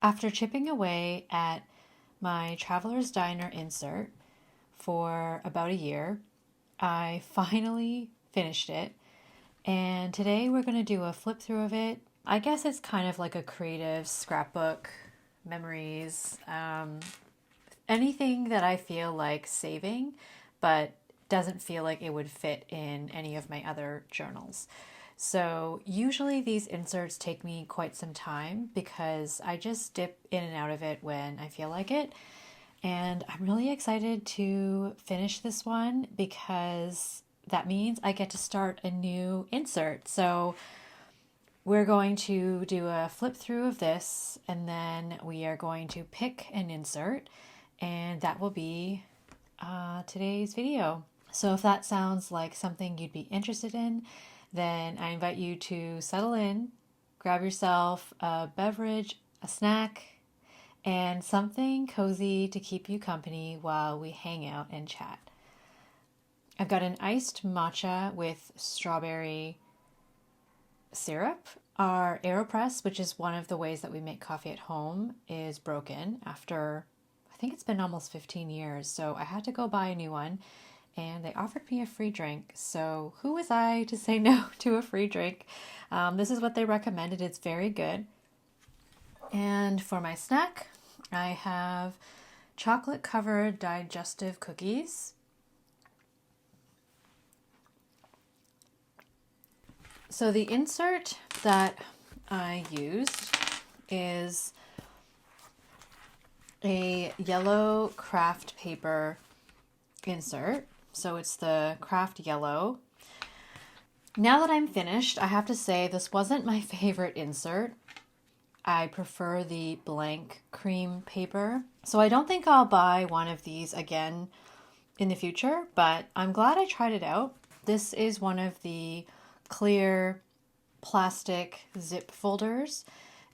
After chipping away at my Traveler's Diner insert for about a year, I finally finished it. And today we're going to do a flip through of it. I guess it's kind of like a creative scrapbook, memories, anything that I feel like saving, but doesn't feel like it would fit in any of my other journals. So usually these inserts take me quite some time because I just dip in and out of it when I feel like it. And I'm really excited to finish this one because that means I get to start a new insert. So we're going to do a flip through of this and then we are going to pick an insert, and that will be today's video. So if that sounds like something you'd be interested in, then I invite you to settle in, grab yourself a beverage, a snack, and something cozy to keep you company while we hang out and chat. I've got an iced matcha with strawberry syrup. Our AeroPress, which is one of the ways that we make coffee at home, is broken after, I think it's been almost 15 years, so I had to go buy a new one. And they offered me a free drink. So who was I to say no to a free drink? This is what they recommended. It's very good. And for my snack, I have chocolate covered digestive cookies. So the insert that I used is a yellow craft paper insert. So it's the craft yellow. Now that I'm finished, I have to say this wasn't my favorite insert. I prefer the blank cream paper. So I don't think I'll buy one of these again in the future, but I'm glad I tried it out. This is one of the clear plastic zip folders,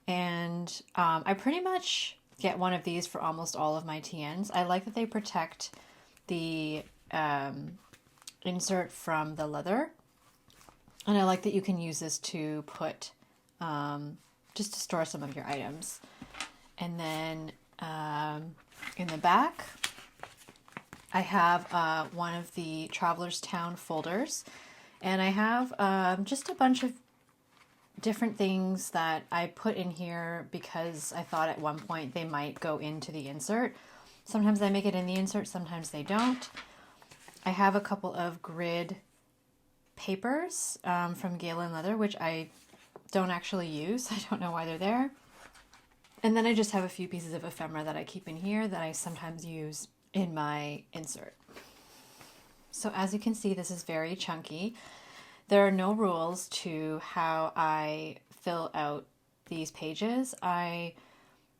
and I pretty much get one of these for almost all of my TNs. I like that they protect the insert from the leather, and I like that you can use this to put just to store some of your items. And then in the back I have one of the Traveler's Town folders, and I have just a bunch of different things that I put in here because I thought at one point they might go into the insert. Sometimes they make it in the insert, sometimes they don't. I have a couple of grid papers from Galen Leather, which I don't actually use. I don't know why they're there. And then I just have a few pieces of ephemera that I keep in here that I sometimes use in my insert. So as you can see, this is very chunky. There are no rules to how I fill out these pages. I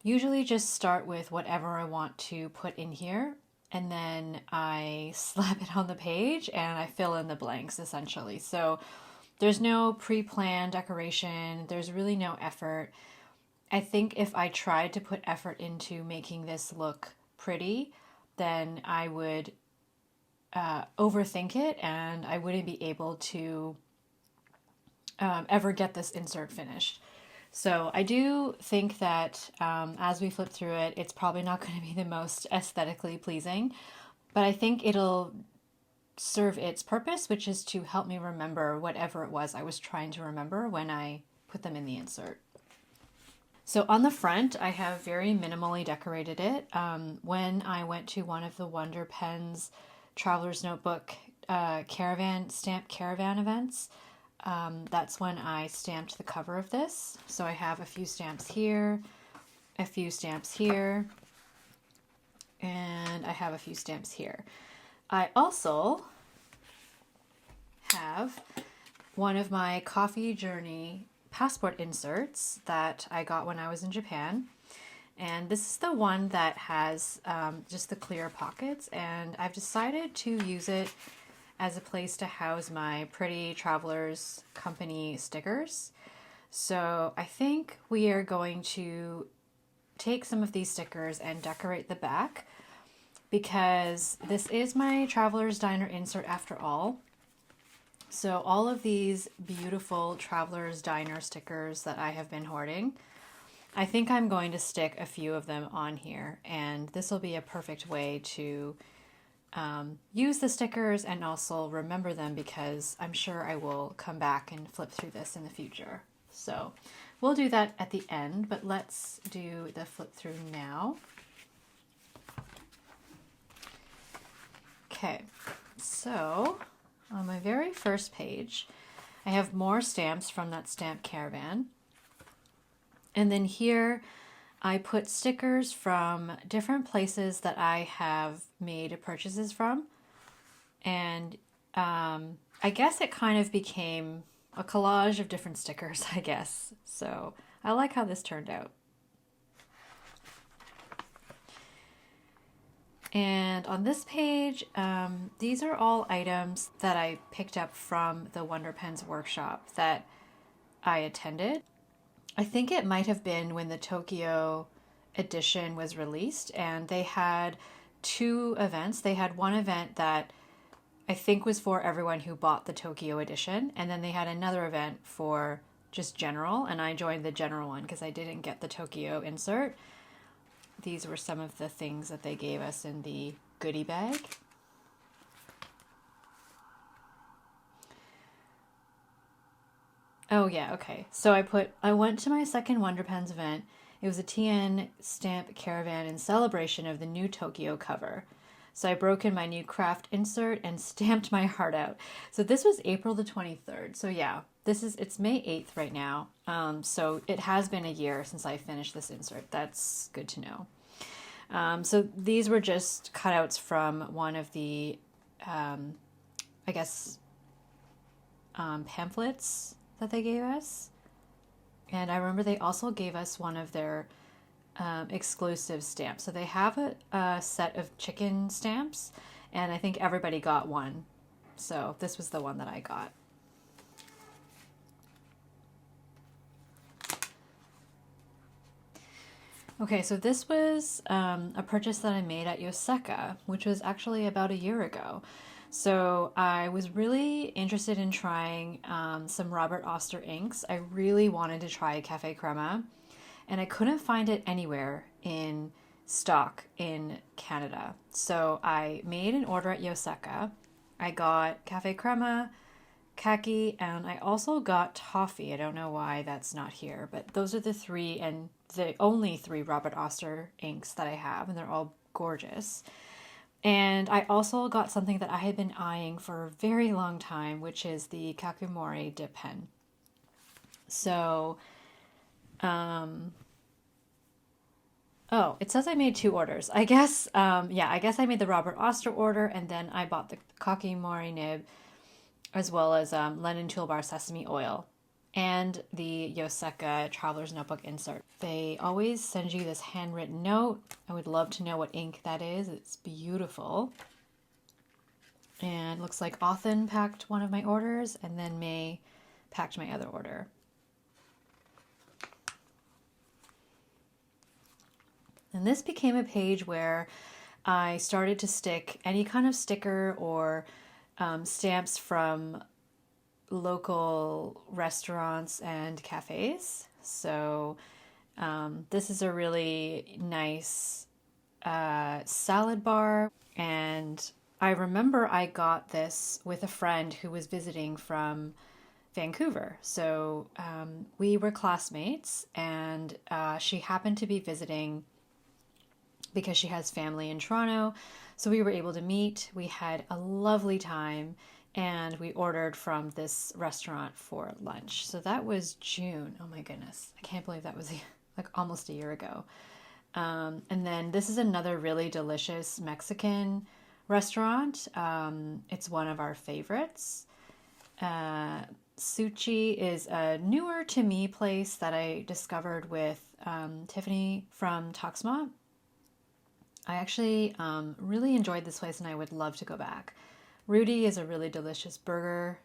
usually just start with whatever I want to put in here, and then I slap it on the page and I fill in the blanks essentially. So there's no pre-planned decoration, there's really no effort. I think if I tried to put effort into making this look pretty, then I would overthink it and I wouldn't be able to ever get this insert finished. So I do think that as we flip through it, it's probably not going to be the most aesthetically pleasing, but I think it'll serve its purpose, which is to help me remember whatever it was I was trying to remember when I put them in the insert. So on the front, I have very minimally decorated it. When I went to one of the Wonder Pens Traveler's Notebook stamp caravan events, that's when I stamped the cover of this. So I have a few stamps here, a few stamps here, and I have a few stamps here. I also have one of my Coffee Journey passport inserts that I got when I was in Japan. And this is the one that has just the clear pockets, and I've decided to use it as a place to house my pretty Travelers Company stickers. So I think we are going to take some of these stickers and decorate the back, because this is my Traveler's Diner insert after all. So all of these beautiful Traveler's Diner stickers that I have been hoarding, I think I'm going to stick a few of them on here, and this will be a perfect way to use the stickers and also remember them, because I'm sure I will come back and flip through this in the future. So we'll do that at the end, but let's do the flip through now. Okay, so on my very first page, I have more stamps from that stamp caravan. And then here I put stickers from different places that I have made purchases from. And I guess it kind of became a collage of different stickers, I guess. So I like how this turned out. And on this page, these are all items that I picked up from the Wonder Pens workshop that I attended. I think it might have been when the Tokyo edition was released, and they had two events. They had one event that I think was for everyone who bought the Tokyo edition, and then they had another event for just general, and I joined the general one because I didn't get the Tokyo insert. These were some of the things that they gave us in the goodie bag. Oh yeah, okay. So I went to my second Wonder Pens event. It was a TN stamp caravan in celebration of the new Tokyo cover. So I broke in my new craft insert and stamped my heart out. So this was April the 23rd. So yeah, it's May 8th right now. So it has been a year since I finished this insert. That's good to know. So these were just cutouts from one of the, I guess, pamphlets that they gave us. And I remember they also gave us one of their exclusive stamps. So they have a set of chicken stamps, and I think everybody got one. So this was the one that I got. Okay, so this was a purchase that I made at Yoseka, which was actually about a year ago. So I was really interested in trying some Robert Oster inks. I really wanted to try Cafe Crema, and I couldn't find it anywhere in stock in Canada. So I made an order at Yoseka. I got Cafe Crema, Khaki, and I also got Toffee. I don't know why that's not here, but those are the three, and the only three Robert Oster inks that I have, and they're all gorgeous. And I also got something that I had been eyeing for a very long time, which is the Kakimori dip pen. So, oh, it says I made two orders. I guess, I guess I made the Robert Oster order, and then I bought the Kakimori nib, as well as Lennon Toolbar sesame oil, and the Yoseka Traveler's Notebook insert. They always send you this handwritten note. I would love to know what ink that is. It's beautiful. And it looks like Othen packed one of my orders, and then May packed my other order. And this became a page where I started to stick any kind of sticker or stamps from local restaurants and cafes. So this is a really nice salad bar, and I remember I got this with a friend who was visiting from Vancouver. So we were classmates, and she happened to be visiting because she has family in Toronto. So we were able to meet. We had a lovely time, and we ordered from this restaurant for lunch. So that was June. Oh my goodness. I can't believe that was like almost a year ago. And then this is another really delicious Mexican restaurant. It's one of our favorites. Suchi is a newer to me place that I discovered with Tiffany from Tuxma. I actually really enjoyed this place, and I would love to go back. Rudy is a really delicious burger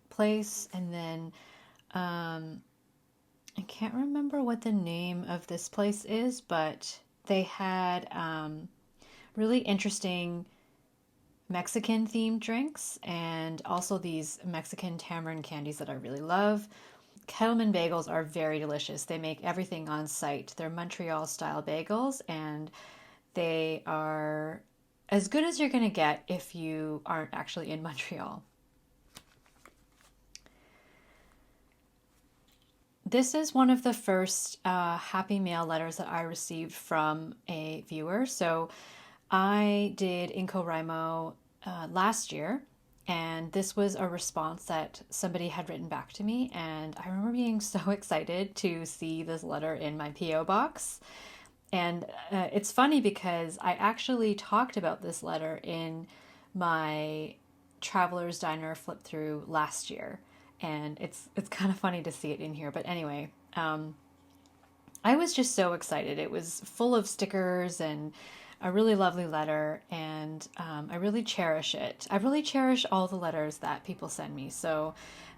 place. And then I can't remember what the name of this place is, but they had really interesting Mexican themed drinks, and also these Mexican tamarind candies that I really love. Kettleman bagels are very delicious. They make everything on site. They're Montreal style bagels, and they are as good as you're going to get if you aren't actually in Montreal. This is one of the first Happy Mail letters that I received from a viewer. So I did NaCoWriMo last year, and this was a response that somebody had written back to me. And I remember being so excited to see this letter in my P.O. box. And it's funny because I actually talked about this letter in my Traveler's Diner flip through last year. And it's kind of funny to see it in here. But anyway, I was just so excited. It was full of stickers and a really lovely letter, and I really cherish it. I really cherish all the letters that people send me. So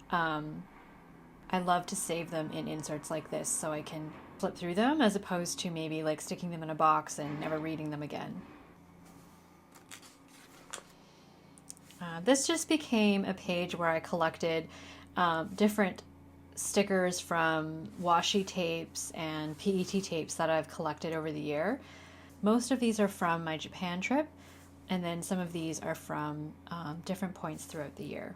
I love to save them in inserts like this so I can flip through them as opposed to maybe like sticking them in a box and never reading them again. This just became a page where I collected different stickers from washi tapes and PET tapes that I've collected over the year. Most of these are from my Japan trip, and then some of these are from different points throughout the year.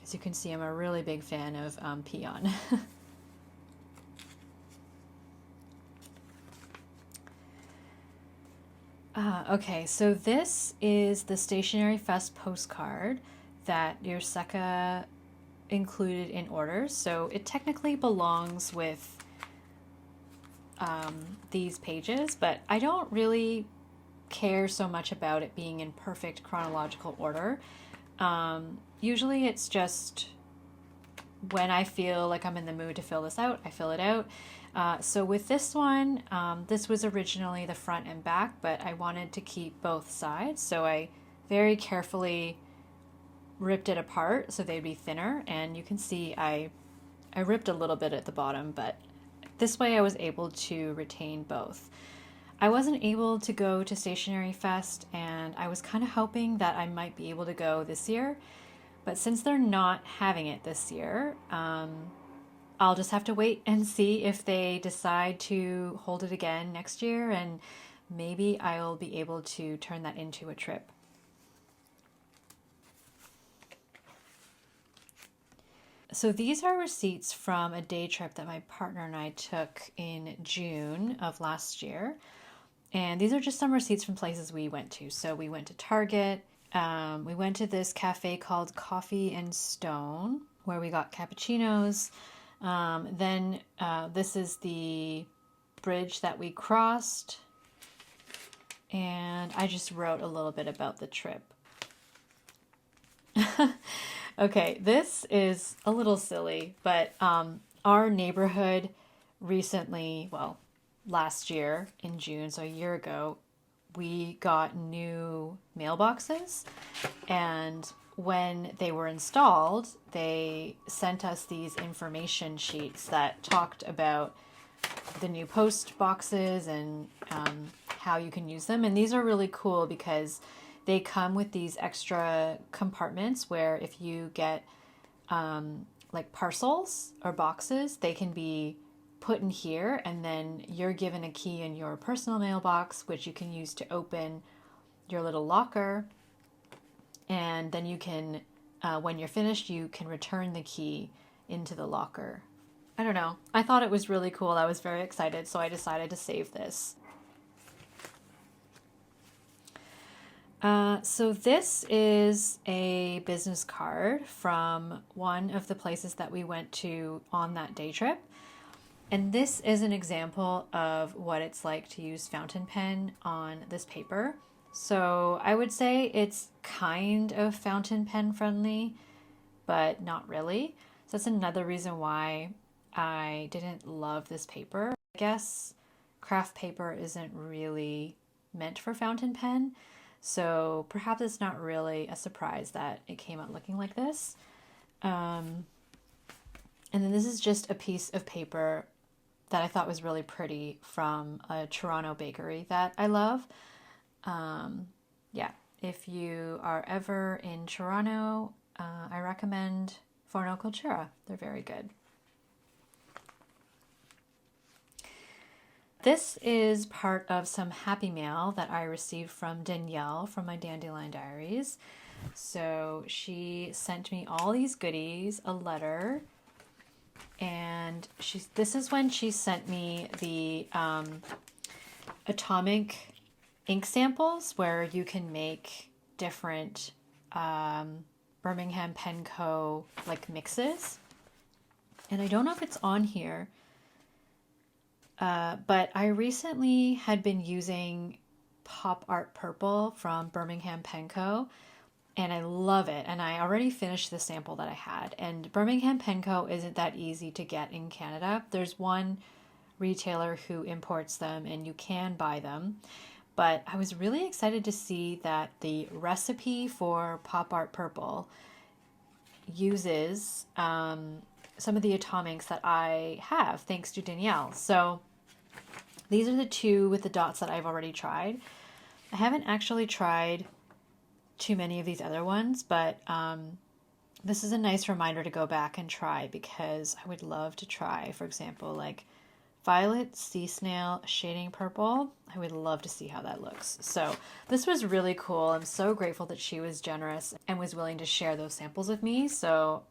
As you can see, I'm a really big fan of Peon. Okay, so this is the Stationery Fest postcard that Yurseka included in orders. So it technically belongs with these pages, but I don't really care so much about it being in perfect chronological order. Usually it's just when I feel like I'm in the mood to fill this out, I fill it out. So with this one, this was originally the front and back, but I wanted to keep both sides. So I very carefully ripped it apart so they'd be thinner. And you can see I ripped a little bit at the bottom, but this way I was able to retain both. I wasn't able to go to Stationery Fest, and I was kind of hoping that I might be able to go this year. But since they're not having it this year, I'll just have to wait and see if they decide to hold it again next year, and maybe I'll be able to turn that into a trip. So these are receipts from a day trip that my partner and I took in June of last year. And these are just some receipts from places we went to. So we went to Target. We went to this cafe called Coffee and Stone, where we got cappuccinos. Then this is the bridge that we crossed. And I just wrote a little bit about the trip. Okay, this is a little silly, but our neighborhood recently, well, last year in June, so a year ago, we got new mailboxes, and when they were installed, they sent us these information sheets that talked about the new post boxes and how you can use them. And these are really cool because they come with these extra compartments where if you get like parcels or boxes, they can be put in here, and then you're given a key in your personal mailbox, which you can use to open your little locker. And then you can, when you're finished, you can return the key into the locker. I don't know. I thought it was really cool. I was very excited, so I decided to save this. So this is a business card from one of the places that we went to on that day trip. And this is an example of what it's like to use fountain pen on this paper. So I would say it's kind of fountain pen friendly, but not really. So that's another reason why I didn't love this paper. I guess craft paper isn't really meant for fountain pen. So perhaps it's not really a surprise that it came out looking like this. And then this is just a piece of paper that I thought was really pretty from a Toronto bakery that I love. Yeah, if you are ever in Toronto, I recommend Forno Cultura. They're very good. This is part of some happy mail that I received from Danielle from my Dandelion Diaries. So she sent me all these goodies, a letter, and this is when she sent me the atomic ink samples where you can make different Birmingham Pen Co. like mixes. And I don't know if it's on here, but I recently had been using Pop Art Purple from Birmingham Pen Co. And I love it. And I already finished the sample that I had. And Birmingham Pen Co. isn't that easy to get in Canada. There's one retailer who imports them and you can buy them. But I was really excited to see that the recipe for Pop Art Purple uses some of the atomics that I have, thanks to Danielle. So these are the two with the dots that I've already tried. I haven't actually tried too many of these other ones, but this is a nice reminder to go back and try, because I would love to try, for example, like Violet Sea Snail Shading Purple. I would love to see how that looks. So this was really cool. I'm so grateful that she was generous and was willing to share those samples with me. So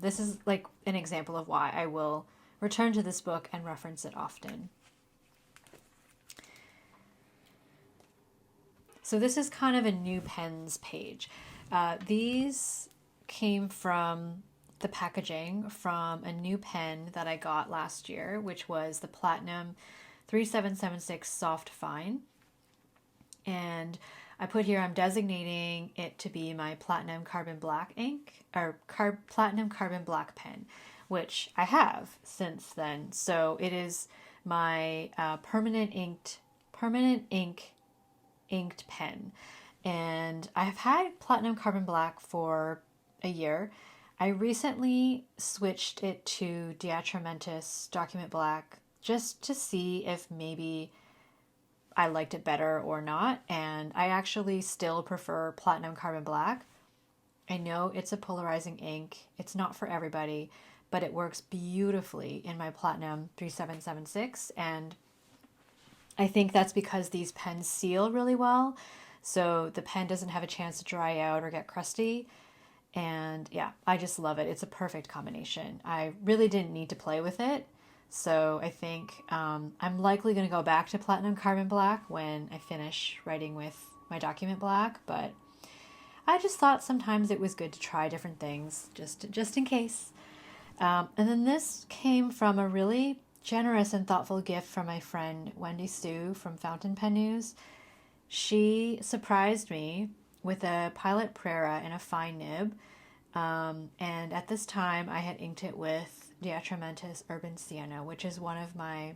this is like an example of why I will return to this book and reference it often. So this is kind of a new pens page. These came from the packaging from a new pen that I got last year, which was the Platinum 3776 Soft Fine. And I put here, I'm designating it to be my Platinum Carbon Black ink, or Platinum Carbon Black pen, which I have since then. So it is my permanent ink inked pen. And I've had Platinum Carbon Black for a year. I recently switched it to Diatramentis Document Black just to see if maybe I liked it better or not. And I actually still prefer Platinum Carbon Black. I know it's a polarizing ink. It's not for everybody, but it works beautifully in my Platinum 3776. And I think that's because these pens seal really well. So the pen doesn't have a chance to dry out or get crusty. And yeah, I just love it. It's a perfect combination. I really didn't need to play with it. So I think I'm likely going to go back to Platinum Carbon Black when I finish writing with my Document Black. But I just thought sometimes it was good to try different things just in case. And then this came from a really generous and thoughtful gift from my friend Wendy Sue from Fountain Pen News. She surprised me with a Pilot Prera and a fine nib. And at this time, I had inked it with Diatramentis Urban Sienna, which is one of my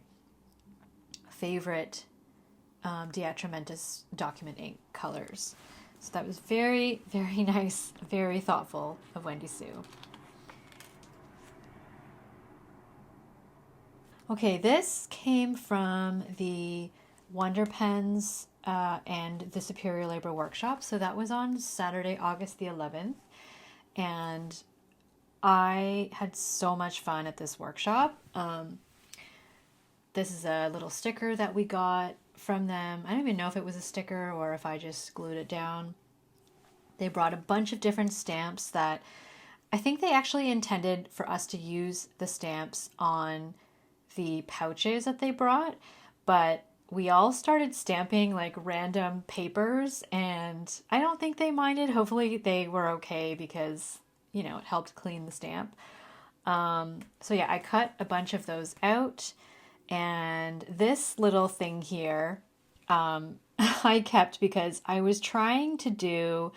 favorite Diatramentis document ink colors. So that was very, very nice, very thoughtful of Wendy Sue. Okay, this came from the Wonder Pens and the Superior Labor Workshop. So that was on Saturday, August the 11th. And I had so much fun at this workshop. This is a little sticker that we got from them. I don't even know if it was a sticker or if I just glued it down. They brought a bunch of different stamps that I think they actually intended for us to use the stamps on the pouches that they brought, but we all started stamping like random papers, and I don't think they minded. Hopefully they were okay because, you know, it helped clean the stamp. So yeah, I cut a bunch of those out, and this little thing here I kept because I was trying to do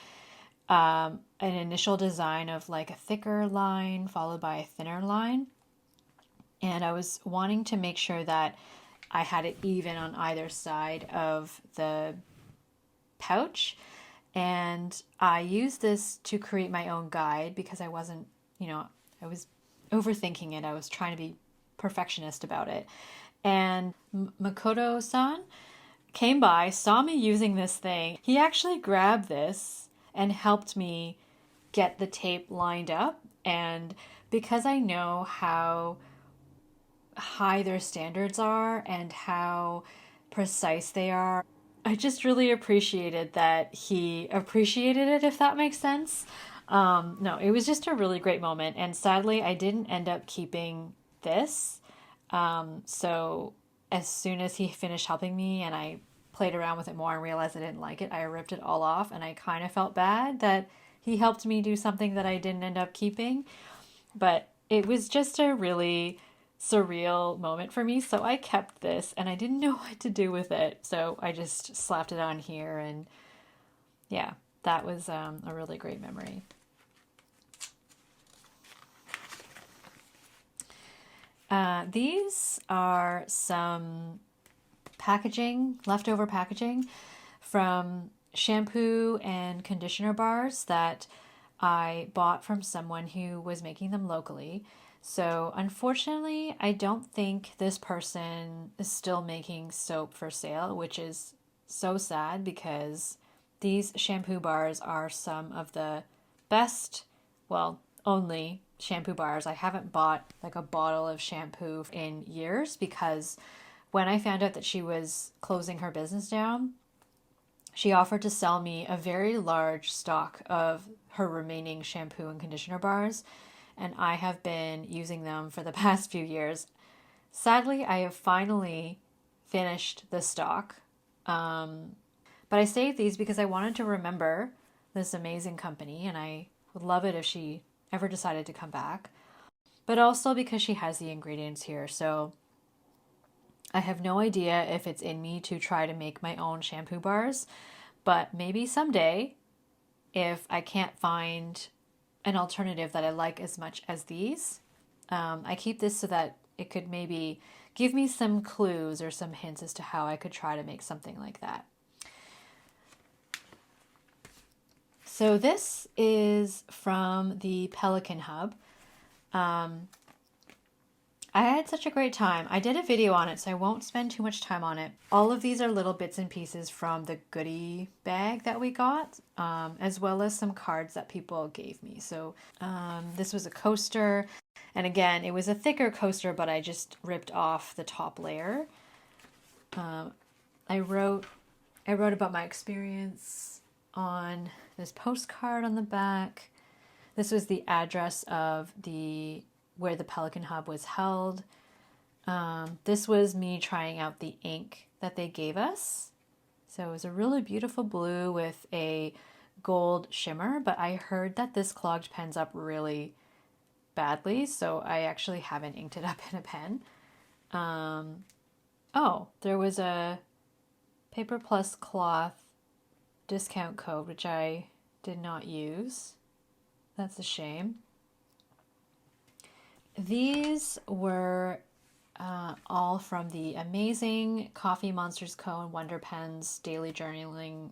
an initial design of like a thicker line followed by a thinner line. And I was wanting to make sure that I had it even on either side of the pouch. And I used this to create my own guide because I wasn't, I was overthinking it. I was trying to be perfectionist about it. And Makoto-san came by, saw me using this thing. He actually grabbed this and helped me get the tape lined up. And because I know how high their standards are and how precise they are. I just really appreciated that he appreciated it, if that makes sense. No, it was just a really great moment. And sadly, I didn't end up keeping this. So as soon as he finished helping me and I played around with it more and realized I didn't like it, I ripped it all off. And I kind of felt bad that he helped me do something that I didn't end up keeping. But it was just a really surreal moment for me. So I kept this and I didn't know what to do with it. So I just slapped it on here. And yeah, that was a really great memory. These are some packaging, leftover packaging from shampoo and conditioner bars that I bought from someone who was making them locally. So unfortunately, I don't think this person is still making soap for sale, which is so sad because these shampoo bars are some of the best, well, only shampoo bars. I haven't bought like a bottle of shampoo in years because when I found out that she was closing her business down, she offered to sell me a very large stock of her remaining shampoo and conditioner bars, and I have been using them for the past few years. Sadly, I have finally finished the stock, but I saved these because I wanted to remember this amazing company, and I would love it if she ever decided to come back, but also because she has the ingredients here. So I have no idea if it's in me to try to make my own shampoo bars, but maybe someday, if I can't find an alternative that I like as much as these, I keep this so that it could maybe give me some clues or some hints as to how I could try to make something like that. So this is from the Pelican Hub. I had such a great time. I did a video on it, so I won't spend too much time on it. All of these are little bits and pieces from the goodie bag that we got, as well as some cards that people gave me. So this was a coaster, and again, it was a thicker coaster, but I just ripped off the top layer. I wrote about my experience on this postcard on the back. This was the address of where the Pelican Hub was held. This was me trying out the ink that they gave us. So it was a really beautiful blue with a gold shimmer, but I heard that this clogged pens up really badly, so I actually haven't inked it up in a pen. Oh, there was a Paper Plus Cloth discount code, which I did not use. That's a shame. These were all from the amazing Coffee Monsters Co. and Wonder Pens daily journaling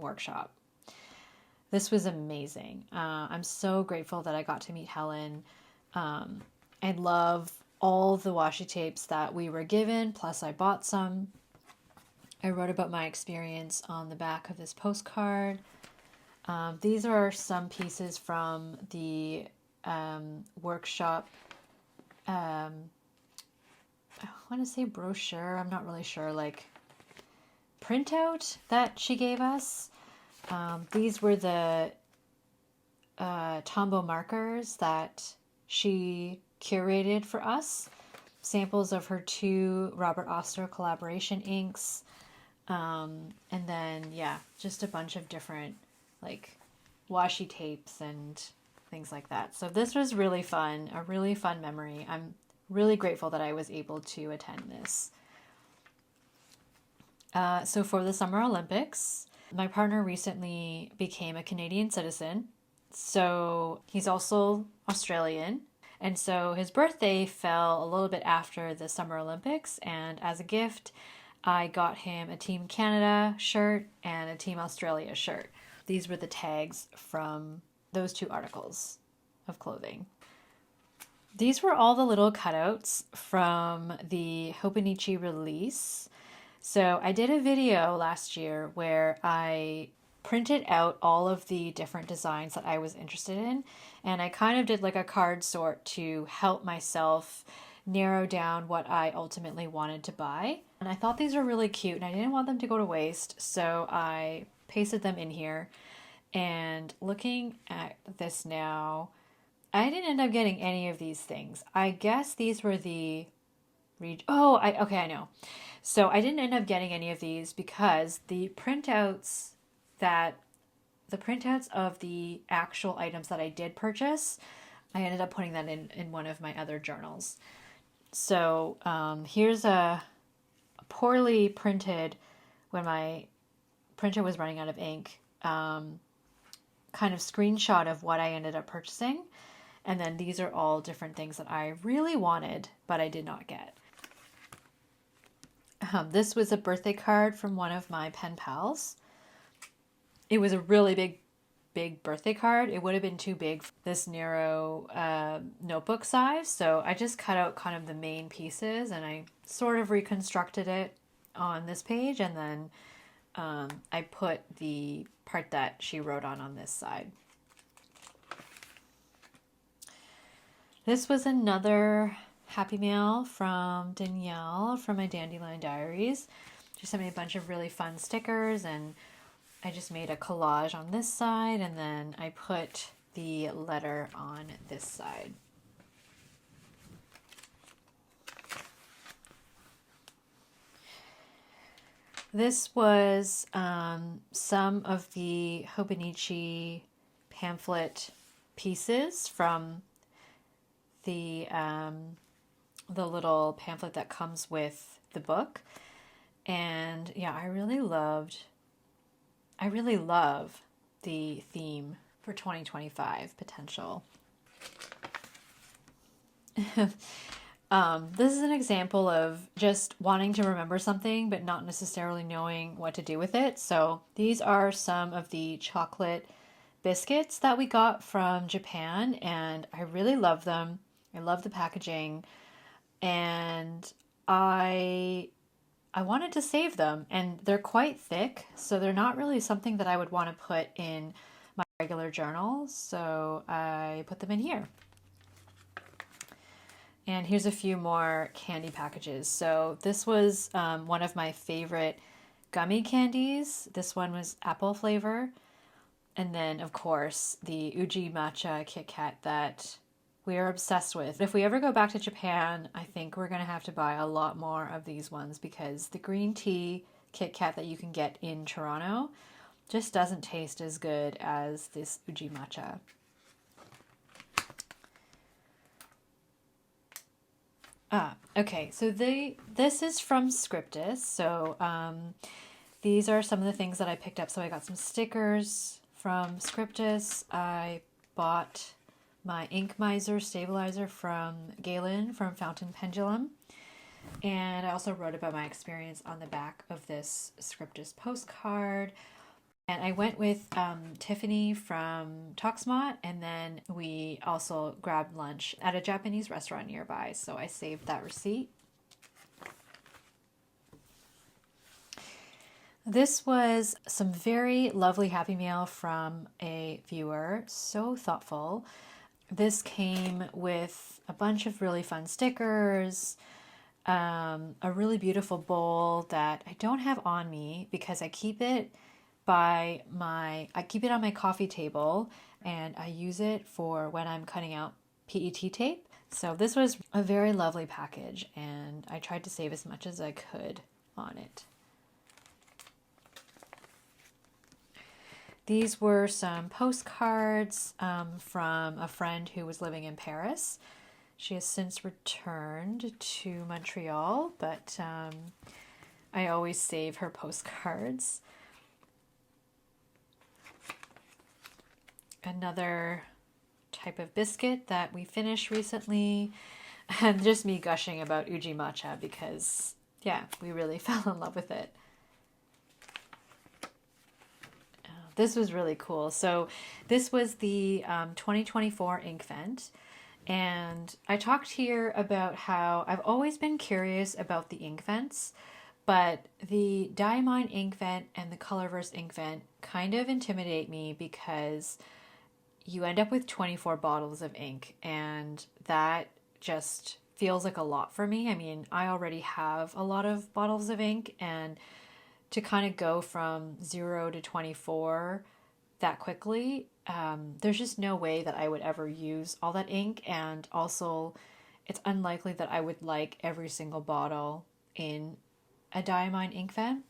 workshop. This was amazing. I'm so grateful that I got to meet Helen. I love all the washi tapes that we were given, plus I bought some. I wrote about my experience on the back of this postcard. These are some pieces from the workshop. I want to say brochure. I'm not really sure. Like printout that she gave us. These were the Tombow markers that she curated for us. Samples of her 2 Robert Oster collaboration inks. And then, yeah, just a bunch of different like washi tapes and things like that. So this was really fun, a really fun memory. I'm really grateful that I was able to attend this. So for the Summer Olympics, my partner recently became a Canadian citizen. So he's also Australian. And so his birthday fell a little bit after the Summer Olympics. And as a gift, I got him a Team Canada shirt and a Team Australia shirt. These were the tags from those 2 articles of clothing. These were all the little cutouts from the Hobonichi release. So I did a video last year where I printed out all of the different designs that I was interested in, and I kind of did like a card sort to help myself narrow down what I ultimately wanted to buy. And I thought these were really cute and I didn't want them to go to waste, so I pasted them in here. And looking at this now, I didn't end up getting any of these things. I guess these were the okay, I know. So I didn't end up getting any of these because the printouts of the actual items that I did purchase, I ended up putting that in one of my other journals. So here's a poorly printed, when my printer was running out of ink, kind of screenshot of what I ended up purchasing. And then these are all different things that I really wanted, but I did not get. This was a birthday card from one of my pen pals. It was a really big birthday card. It would have been too big for this narrow notebook size. So I just cut out kind of the main pieces and I sort of reconstructed it on this page. And then I put the part that she wrote on this side. This was another Happy Mail from Danielle from my Dandelion Diaries. She sent me a bunch of really fun stickers, and I just made a collage on this side, and then I put the letter on this side. This was some of the Hobonichi pamphlet pieces from the little pamphlet that comes with the book. And yeah, I really love the theme for 2025 potential. This is an example of just wanting to remember something but not necessarily knowing what to do with it. So these are some of the chocolate biscuits that we got from Japan, and I really love them. I love the packaging, and I wanted to save them, and they're quite thick, so they're not really something that I would want to put in my regular journal, so I put them in here. And here's a few more candy packages. So this was one of my favorite gummy candies. This one was apple flavor. And then, of course, the Uji Matcha Kit Kat that we are obsessed with. If we ever go back to Japan, I think we're going to have to buy a lot more of these ones because the green tea Kit Kat that you can get in Toronto just doesn't taste as good as this Uji Matcha. Okay, so this is from Scriptus. So these are some of the things that I picked up. So I got some stickers from Scriptus. I bought my Ink Miser stabilizer from Galen from Fountain Pendulum. And I also wrote about my experience on the back of this Scriptus postcard. And I went with Tiffany from Toxmot, and then we also grabbed lunch at a Japanese restaurant nearby, so I saved that receipt. This was some very lovely Happy Mail from a viewer, so thoughtful. This came with a bunch of really fun stickers, a really beautiful bowl that I don't have on me because I keep it on my coffee table, and I use it for when I'm cutting out PET tape. So this was a very lovely package, and I tried to save as much as I could on it. These were some postcards from a friend who was living in Paris. She has since returned to Montreal, but I always save her postcards. Another type of biscuit that we finished recently, and just me gushing about Uji Matcha because, yeah, we really fell in love with it. This was really cool. So this was the 2024 ink vent, and I talked here about how I've always been curious about the ink vents, but the Diamine ink vent and the Colorverse ink vent kind of intimidate me because you end up with 24 bottles of ink, and that just feels like a lot for me. I mean, I already have a lot of bottles of ink, and to kind of go from 0 to 24 that quickly, there's just no way that I would ever use all that ink. And also, it's unlikely that I would like every single bottle in a diamine ink pen.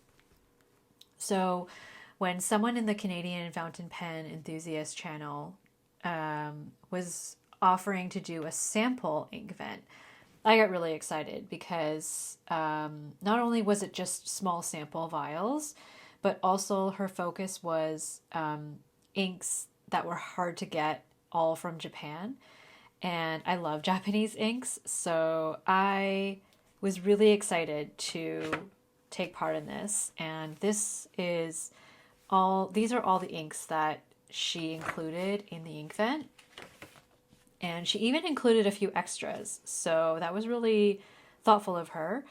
So when someone in the Canadian fountain pen enthusiast channel was offering to do a sample ink vent, I got really excited because not only was it just small sample vials, but also her focus was inks that were hard to get, all from Japan. And I love Japanese inks, so I was really excited to take part in this. And these are all the inks that she included in the ink vent. And she even included a few extras, so that was really thoughtful of her.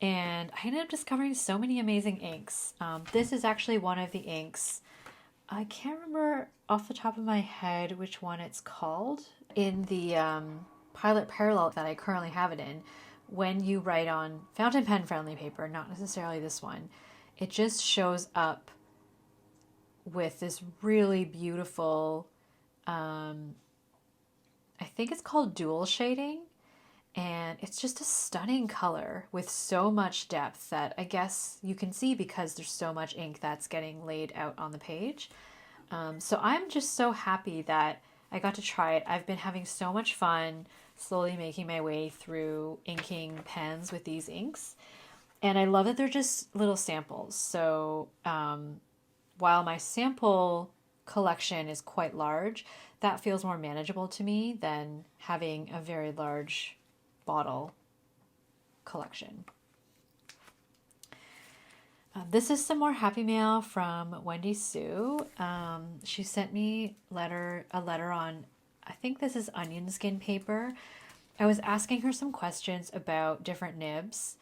And I ended up discovering so many amazing inks. This is actually one of the inks. I can't remember off the top of my head which one it's called. In the Pilot Parallel that I currently have it in, when you write on fountain pen friendly paper, not necessarily this one, it just shows up with this really beautiful, I think it's called dual shading, and it's just a stunning color with so much depth that I guess you can see because there's so much ink that's getting laid out on the page. So I'm just so happy that I got to try it. I've been having so much fun slowly making my way through inking pens with these inks. And I love that they're just little samples. So while my sample collection is quite large, that feels more manageable to me than having a very large bottle collection. This is some more happy mail from Wendy Sue. She sent me a letter on, I think this is onion skin paper. I was asking her some questions about different nibs.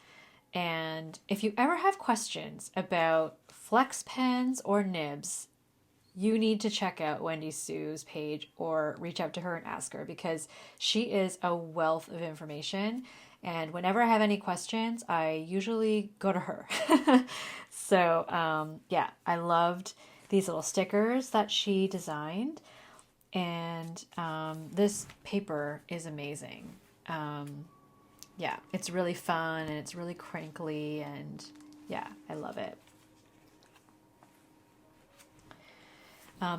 And if you ever have questions about flex pens or nibs, you need to check out Wendy Sue's page or reach out to her and ask her, because she is a wealth of information. And whenever I have any questions, I usually go to her. So yeah, I loved these little stickers that she designed. And this paper is amazing. Yeah, it's really fun and it's really crinkly, and yeah, I love it.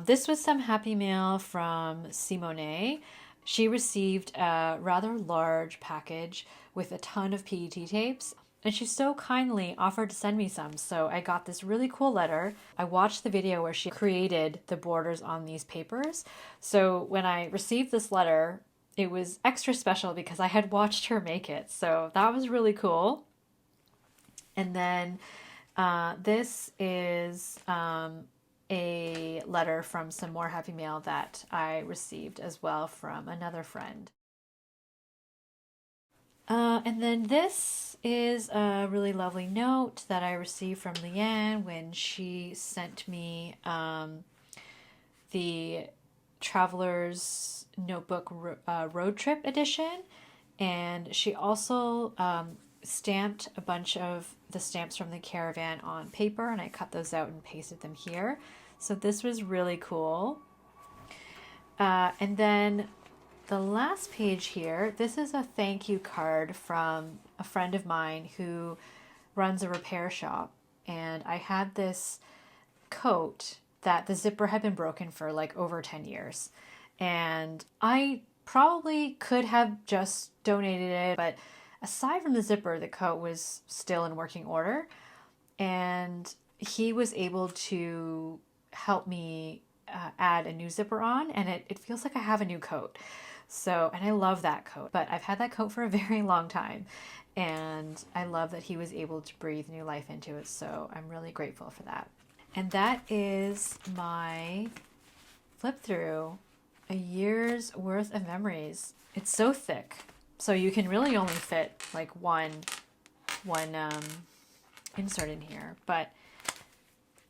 This was some happy mail from Simone. She received a rather large package with a ton of PET tapes, and she so kindly offered to send me some. So I got this really cool letter. I watched the video where she created the borders on these papers. So when I received this letter, it was extra special because I had watched her make it. So that was really cool. And then this is a letter from some more happy mail that I received as well from another friend. And then this is a really lovely note that I received from Leanne when she sent me the Traveler's Notebook Road Trip edition. And she also stamped a bunch of the stamps from the caravan on paper, and I cut those out and pasted them here. So this was really cool. And then the last page here, this is a thank you card from a friend of mine who runs a repair shop. And I had this coat that the zipper had been broken for like over 10 years. And I probably could have just donated it, but aside from the zipper, the coat was still in working order. And he was able to help me add a new zipper on, and it feels like I have a new coat. So, and I love that coat, but I've had that coat for a very long time, and I love that he was able to breathe new life into it. So I'm really grateful for that. And that is my flip through a year's worth of memories. It's so thick, so you can really only fit like one insert in here, but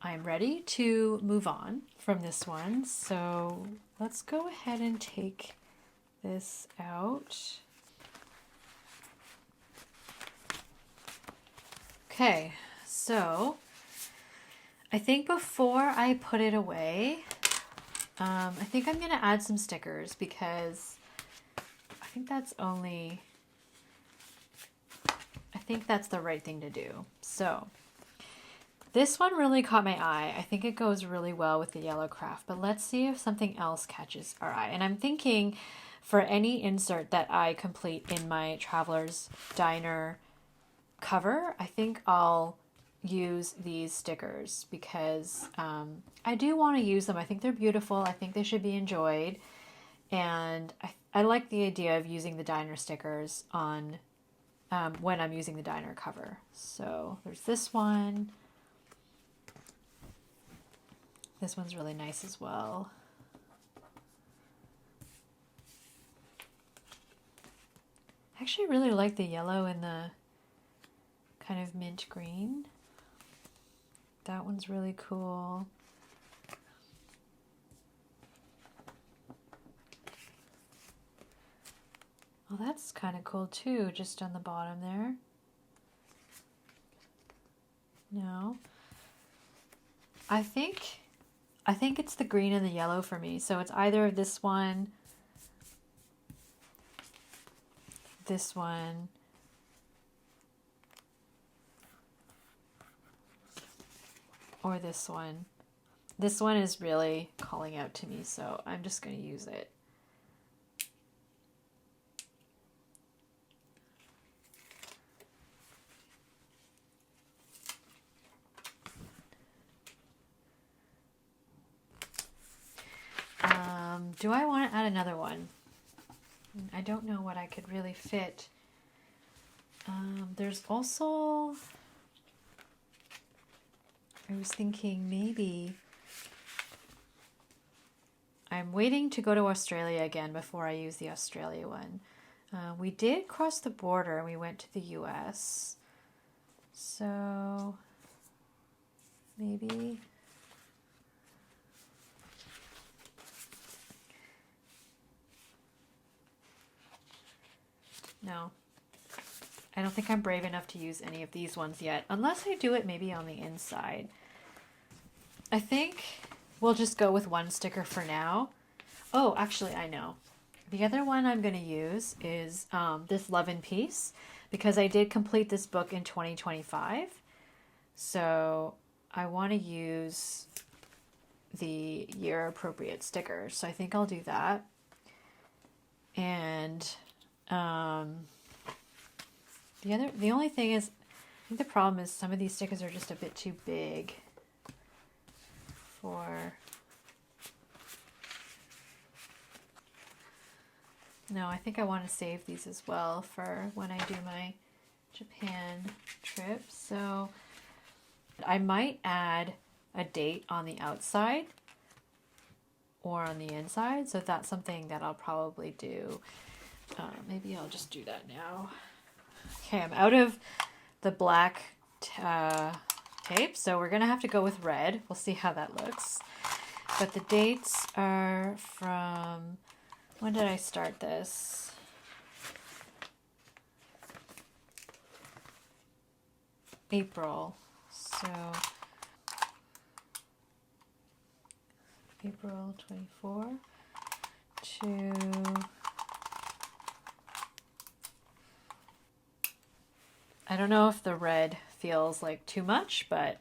I'm ready to move on from this one. So let's go ahead and take this out. Okay, so I think before I put it away, I think I'm going to add some stickers because I think that's the right thing to do. So this one really caught my eye. I think it goes really well with the yellow craft, but let's see if something else catches our eye. And I'm thinking for any insert that I complete in my Traveler's Diner cover, I think I'll use these stickers because I do want to use them. I think they're beautiful. I think they should be enjoyed. And I like the idea of using the diner stickers on when I'm using the diner cover. So there's this one. This one's really nice as well. I actually really like the yellow and the kind of mint green. That one's really cool. Oh, that's kind of cool too, just on the bottom there. No. I think it's the green and the yellow for me. So it's either this one, or this one. This one is really calling out to me, so I'm just going to use it. Do I want to add another one? I don't know what I could really fit. There's also, I was thinking maybe, I'm waiting to go to Australia again before I use the Australia one. We did cross the border and we went to the US. So maybe no. I don't think I'm brave enough to use any of these ones yet, unless I do it maybe on the inside. I think we'll just go with one sticker for now. Oh, actually, I know. The other one I'm going to use is this Love and Peace, because I did complete this book in 2025. So I want to use the year appropriate stickers. So I think I'll do that. And the only thing is, I think the problem is some of these stickers are just a bit too big for... No, I think I want to save these as well for when I do my Japan trip. So I might add a date on the outside or on the inside. So that's something that I'll probably do. Maybe I'll just do that now. Okay, I'm out of the black tape, so we're going to have to go with red. We'll see how that looks. But the dates are from... When did I start this? April. So April 24 to... I don't know if the red feels like too much, but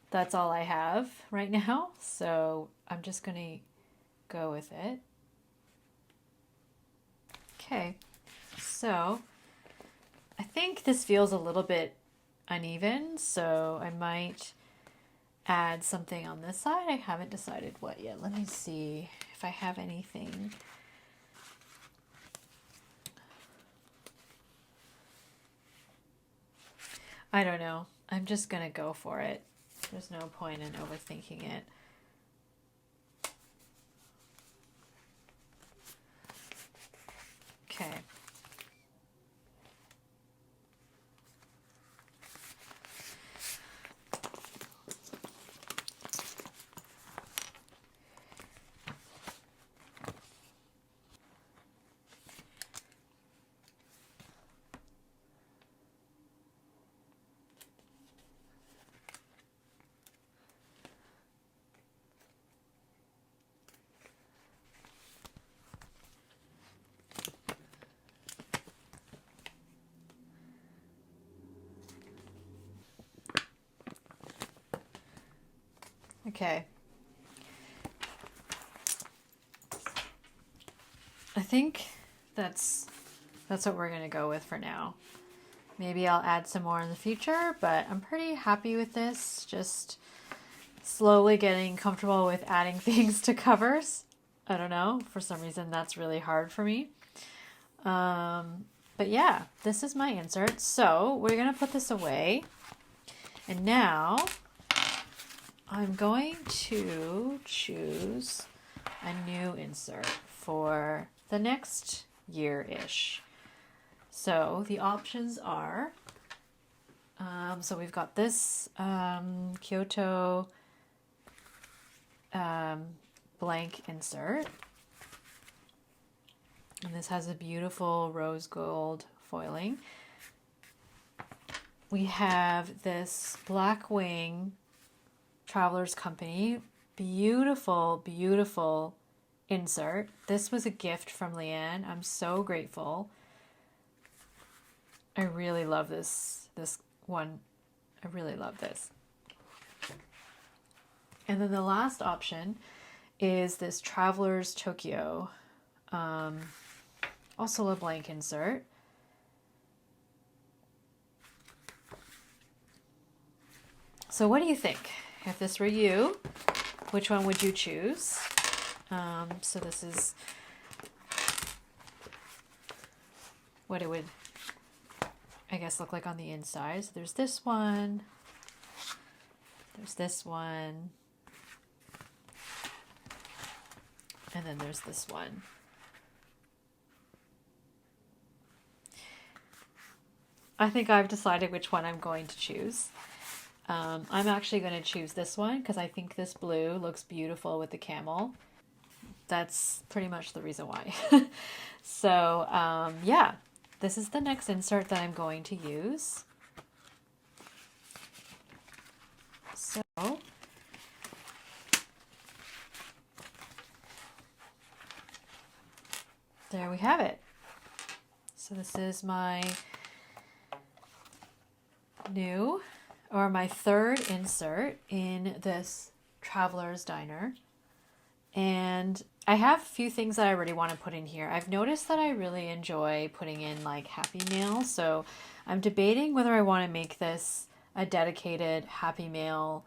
that's all I have right now. So I'm just going to go with it. Okay, so I think this feels a little bit uneven, so I might add something on this side. I haven't decided what yet. Let me see if I have anything. I don't know. I'm just going to go for it. There's no point in overthinking it. Okay. Okay. I think that's what we're gonna go with for now. Maybe I'll add some more in the future, but I'm pretty happy with this. Just slowly getting comfortable with adding things to covers. I don't know, for some reason that's really hard for me. But yeah, this is my insert. So we're gonna put this away. And now I'm going to choose a new insert for the next year-ish. So the options are, so we've got this Kyoto blank insert. And this has a beautiful rose gold foiling. We have this Blackwing Traveler's Company. Beautiful, beautiful insert. This was a gift from Leanne. I'm so grateful. I really love this one. I really love this. And then the last option is this Traveler's Tokyo. Also a blank insert. So what do you think? If this were you, which one would you choose? So this is what it would, I guess, look like on the inside. So there's this one. There's this one. And then there's this one. I think I've decided which one I'm going to choose. I'm actually going to choose this one because I think this blue looks beautiful with the camel. That's pretty much the reason why. So, yeah, this is the next insert that I'm going to use. So, there we have it. So this is my new, or my third insert in this Traveler's Diner. And I have a few things that I really want to put in here. I've noticed that I really enjoy putting in like Happy Mail. So I'm debating whether I want to make this a dedicated Happy Mail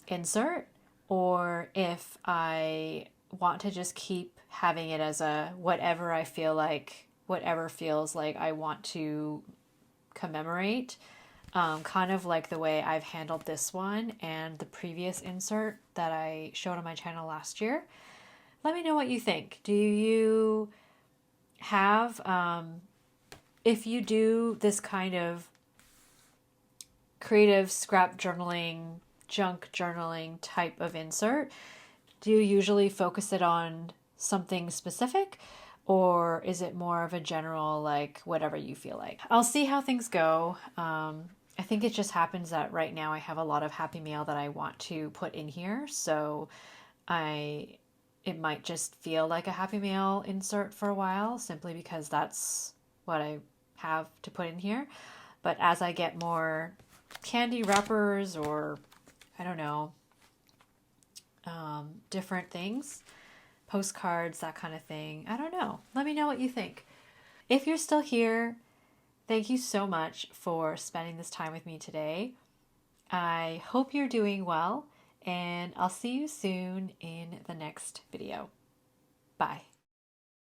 insert or if I want to just keep having it as a whatever I feel like, whatever feels like I want to commemorate. Kind of like the way I've handled this one and the previous insert that I showed on my channel last year. Let me know what you think. Do you have, if you do this kind of creative scrap journaling, junk journaling type of insert, do you usually focus it on something specific? Or is it more of a general, like, whatever you feel like? I'll see how things go. I think it just happens that right now I have a lot of Happy Mail that I want to put in here. So it might just feel like a Happy Mail insert for a while, simply because that's what I have to put in here. But as I get more candy wrappers or, I don't know, different things, postcards, that kind of thing, I don't know. Let me know what you think. If you're still here, thank you so much for spending this time with me today. I hope you're doing well, and I'll see you soon in the next video. Bye.